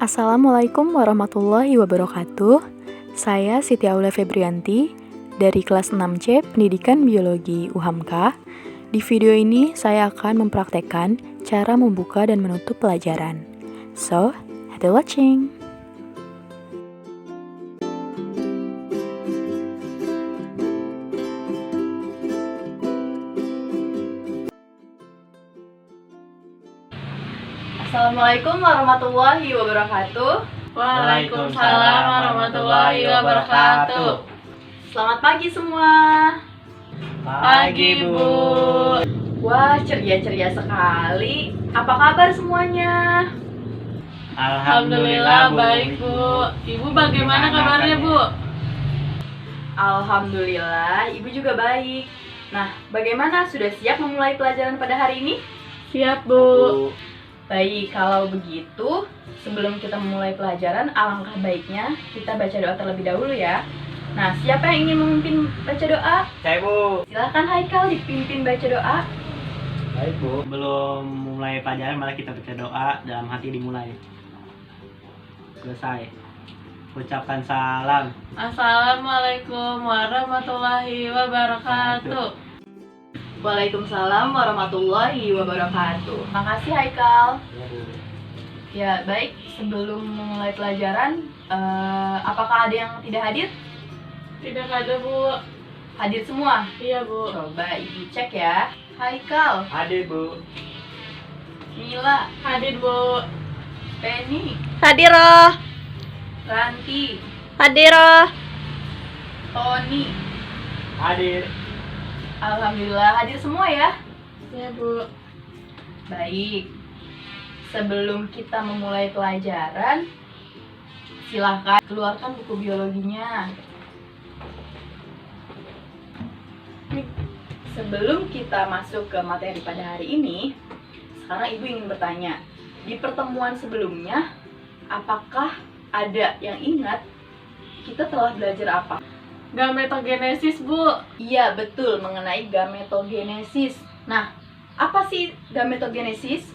Assalamualaikum warahmatullahi wabarakatuh. Saya Siti Aula Febrianti dari kelas 6C Pendidikan Biologi UHAMKA. Di video ini saya akan mempraktekkan cara membuka dan menutup pelajaran. So, happy watching! Assalamualaikum warahmatullahi wabarakatuh. Waalaikumsalam warahmatullahi wabarakatuh. Selamat pagi semua. Pagi, Bu. Wah, ceria-ceria sekali. Apa kabar semuanya? Alhamdulillah baik, Bu. Ibu bagaimana kabarnya, Bu? Alhamdulillah, Ibu juga baik. Nah, bagaimana? Sudah siap memulai pelajaran pada hari ini? Siap, Bu. Baik, kalau begitu, sebelum kita memulai pelajaran, alangkah baiknya kita baca doa terlebih dahulu ya. Nah, siapa yang ingin memimpin baca doa? Saya, Bu. Silakan Haikal dipimpin baca doa. Baik, Bu. Belum mulai pelajaran, malah kita baca doa dalam hati dimulai. Selesai. Ucapkan salam. Assalamualaikum warahmatullahi wabarakatuh. Waalaikumsalam warahmatullahi wabarakatuh. Makasih Haikal. Ya, Bu. Ya, baik. Sebelum memulai pelajaran, apakah ada yang tidak hadir? Tidak ada, Bu. Hadir semua? Iya, Bu. Coba Ibu cek ya. Haikal, Hadir, Bu. Mila, Hadir, Bu. Penny, Hadiroh, Ranti, hadiroh. Tony. Hadir. Alhamdulillah hadir semua ya. Iya, Bu. Baik. Sebelum kita memulai pelajaran, silahkan keluarkan buku biologinya. Sebelum kita masuk ke materi pada hari ini, sekarang Ibu ingin bertanya, di pertemuan sebelumnya, apakah ada yang ingat kita telah belajar apa? Gametogenesis, Bu. Iya, betul, mengenai gametogenesis. Nah, apa sih gametogenesis?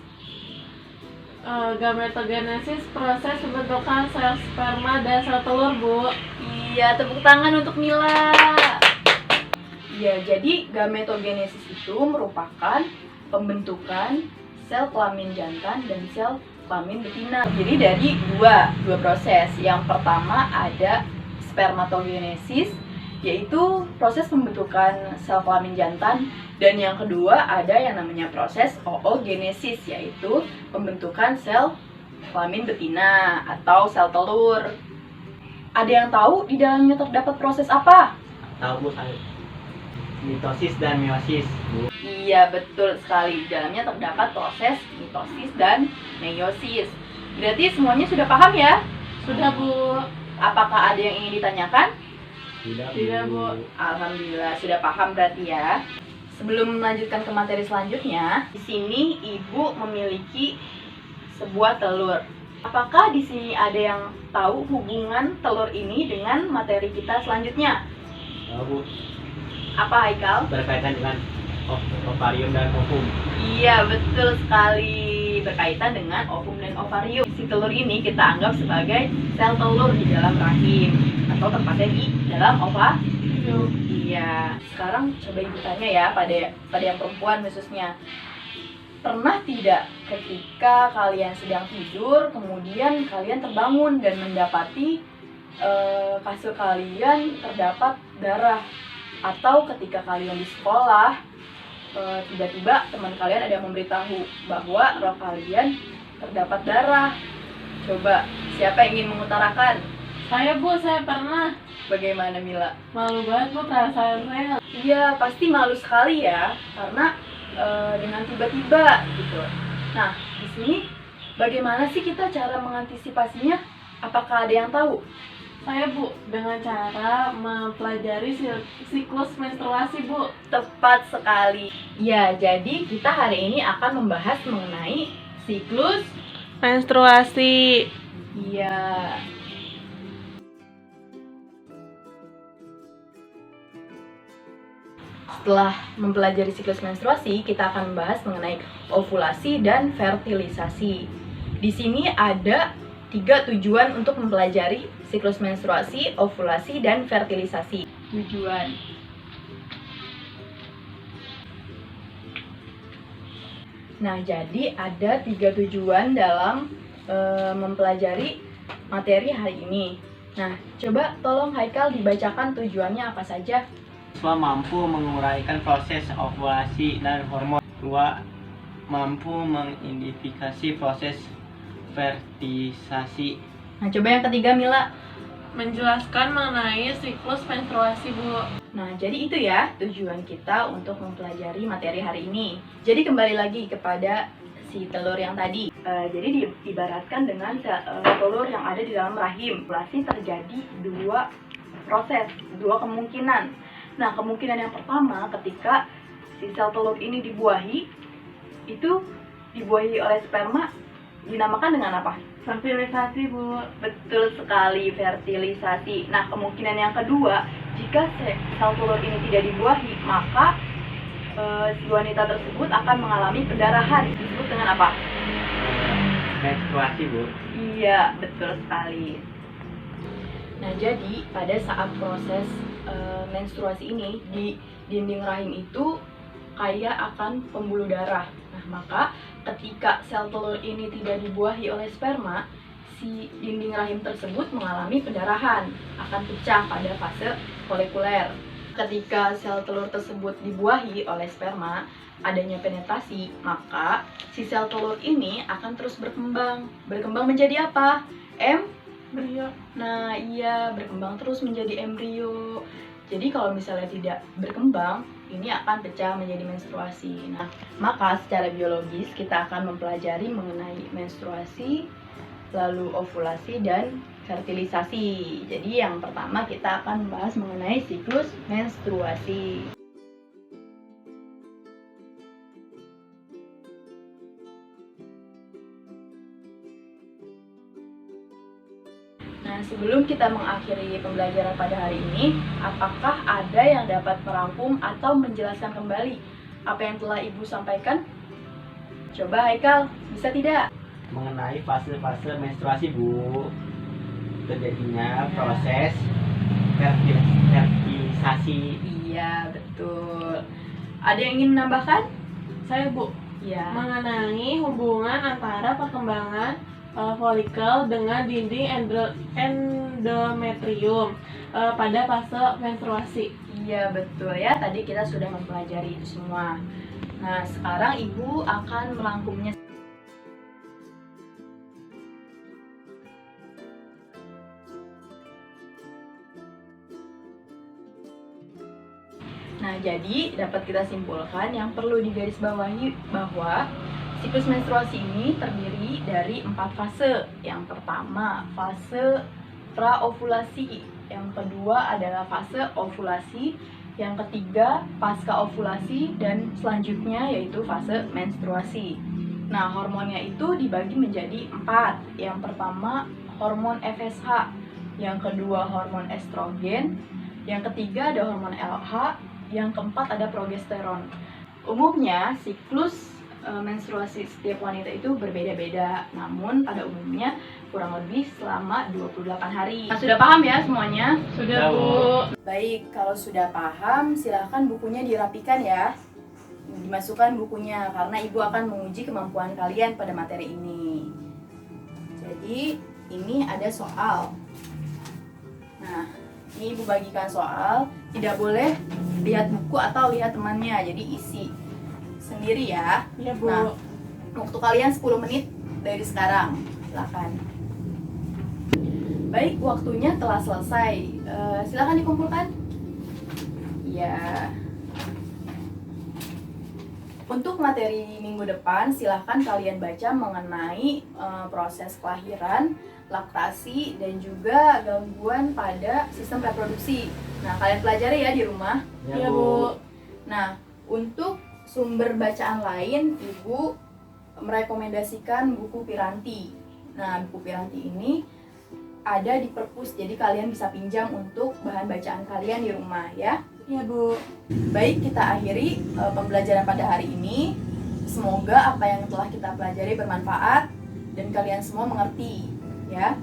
Gametogenesis proses pembentukan sel sperma dan sel telur, Bu. Iya, tepuk tangan untuk Mila. Ya, jadi gametogenesis itu merupakan pembentukan sel kelamin jantan dan sel kelamin betina. Jadi dari dua proses. Yang pertama ada spermatogenesis, yaitu proses pembentukan sel kelamin jantan, dan yang kedua ada yang namanya proses oogenesis, yaitu pembentukan sel kelamin betina atau sel telur. Ada yang tahu di dalamnya terdapat proses apa? Tahu, Bu, saya. Mitosis dan meiosis, Bu. Iya, betul sekali. Di dalamnya terdapat proses mitosis dan meiosis. Berarti semuanya sudah paham ya? Sudah, Bu. Apakah ada yang ingin ditanyakan? Tidak, Bu. Alhamdulillah sudah paham berarti ya. Sebelum melanjutkan ke materi selanjutnya, di sini Ibu memiliki sebuah telur. Apakah di sini ada yang tahu hubungan telur ini dengan materi kita selanjutnya? Tahu, Bu. Apa Haikal? Berkaitan dengan ovarium dan ovum. Iya, betul sekali. Berkaitan dengan ovum dan ovarium. Si telur ini kita anggap sebagai sel telur di dalam rahim atau tepatnya di dalam ovarium. Iya. Sekarang coba Ibu tanya ya pada yang perempuan khususnya. Pernah tidak ketika kalian sedang tidur kemudian kalian terbangun dan mendapati kasur kalian terdapat darah, atau ketika kalian di sekolah tiba-tiba teman kalian ada yang memberitahu bahwa rok kalian terdapat darah? Coba siapa yang ingin mengutarakan? Saya, Bu. Saya pernah. Bagaimana Mila? Malu banget, Bu, perasaan saya. Iya, pasti malu sekali ya, karena dengan tiba-tiba gitu. Nah, di sini bagaimana sih kita cara mengantisipasinya? Apakah ada yang tahu? Saya, Bu, dengan cara mempelajari siklus menstruasi, Bu. Tepat sekali. Ya, jadi kita hari ini akan membahas mengenai siklus Menstruasi. Iya. Setelah mempelajari siklus menstruasi, kita akan membahas mengenai ovulasi dan fertilisasi. Di sini ada 3 tujuan untuk mempelajari siklus menstruasi, ovulasi, dan fertilisasi. Tujuan. Nah, jadi ada 3 tujuan dalam mempelajari materi hari ini. Nah, coba tolong Haikal dibacakan tujuannya apa saja. Siswa mampu menguraikan proses ovulasi dan hormon. 2. Mampu mengidentifikasi proses fertilisasi. Nah, coba yang ketiga Mila. Menjelaskan mengenai siklus menstruasi, Bu. Nah, jadi itu ya tujuan kita untuk mempelajari materi hari ini. Jadi kembali lagi kepada si telur yang tadi. Jadi diibaratkan dengan telur yang ada di dalam rahim. Ovulasi terjadi 2 proses, 2 kemungkinan. Nah, kemungkinan yang pertama ketika si sel telur ini dibuahi, itu dibuahi oleh sperma, dinamakan dengan apa? Fertilisasi, Bu. Betul sekali, fertilisasi. Nah, kemungkinan yang kedua, jika sel telur ini tidak dibuahi, maka si wanita tersebut akan mengalami pendarahan. Disebut dengan apa? Menstruasi, Bu. Iya, betul sekali. Nah, jadi pada saat proses menstruasi ini, di dinding rahim itu kaya akan pembuluh darah. Nah, maka ketika sel telur ini tidak dibuahi oleh sperma, si dinding rahim tersebut mengalami pendarahan, akan pecah pada fase folikuler. Ketika sel telur tersebut dibuahi oleh sperma, adanya penetrasi, maka si sel telur ini akan terus berkembang. Berkembang menjadi apa? Embrio. Nah, iya, berkembang terus menjadi embrio. Jadi kalau misalnya tidak berkembang, ini akan pecah menjadi menstruasi. Nah, maka secara biologis kita akan mempelajari mengenai menstruasi, lalu ovulasi dan fertilisasi. Jadi yang pertama kita akan membahas mengenai siklus menstruasi. Nah, sebelum kita mengakhiri pembelajaran pada hari ini, apakah ada yang dapat merangkum atau menjelaskan kembali apa yang telah Ibu sampaikan? Coba Haikal, bisa tidak? Mengenai fase-fase menstruasi, Bu. Terjadinya proses fertilisasi. Iya, betul. Ada yang ingin menambahkan? Saya, Bu. Iya. Mengenai hubungan antara perkembangan folikel dengan dinding endometrium pada fase menstruasi. Iya, betul ya. Tadi kita sudah mempelajari itu semua. Nah, sekarang Ibu akan merangkumnya. Nah, jadi dapat kita simpulkan yang perlu digarisbawahi bahwa siklus menstruasi ini terdiri dari 4 fase. Yang pertama, fase praovulasi. Yang kedua adalah fase ovulasi. Yang ketiga, pasca ovulasi. Dan selanjutnya yaitu fase menstruasi. Nah, hormonnya itu dibagi menjadi 4. Yang pertama, hormon FSH. Yang kedua, hormon estrogen. Yang ketiga ada hormon LH. Yang keempat ada progesteron. Umumnya siklus menstruasi setiap wanita itu berbeda-beda, namun pada umumnya kurang lebih selama 28 hari. Nah, sudah paham ya semuanya? Sudah, Bu. Baik, kalau sudah paham silahkan bukunya dirapikan ya. Dimasukkan bukunya karena Ibu akan menguji kemampuan kalian pada materi ini. Jadi ini ada soal. Nah, ini Ibu bagikan soal. Tidak boleh lihat buku atau lihat temannya, jadi isi sendiri ya. Iya, Bu. Nah, waktu kalian 10 menit dari sekarang. Silakan. Baik, waktunya telah selesai. Silakan dikumpulkan. Ya. Untuk materi minggu depan, silahkan kalian baca mengenai proses kelahiran, laktasi, dan juga gangguan pada sistem reproduksi. Nah, kalian pelajari ya di rumah. Iya, Bu. Nah, untuk sumber bacaan lain, Ibu merekomendasikan buku Piranti. Nah, buku Piranti ini ada di perpus, jadi kalian bisa pinjam untuk bahan bacaan kalian di rumah ya. Iya, Bu. Baik, kita akhiri pembelajaran pada hari ini. Semoga apa yang telah kita pelajari bermanfaat dan kalian semua mengerti. Ya.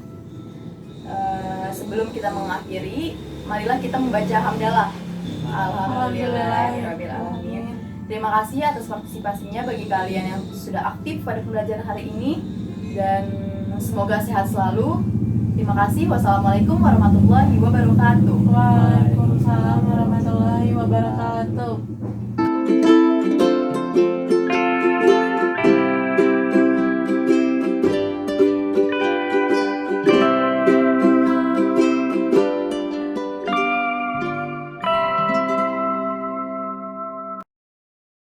Sebelum kita mengakhiri, marilah kita membaca hamdalah. Alhamdulillahirabbil alamin. Terima kasih atas partisipasinya bagi kalian yang sudah aktif pada pembelajaran hari ini, dan semoga sehat selalu. Terima kasih. Wassalamualaikum warahmatullahi wabarakatuh.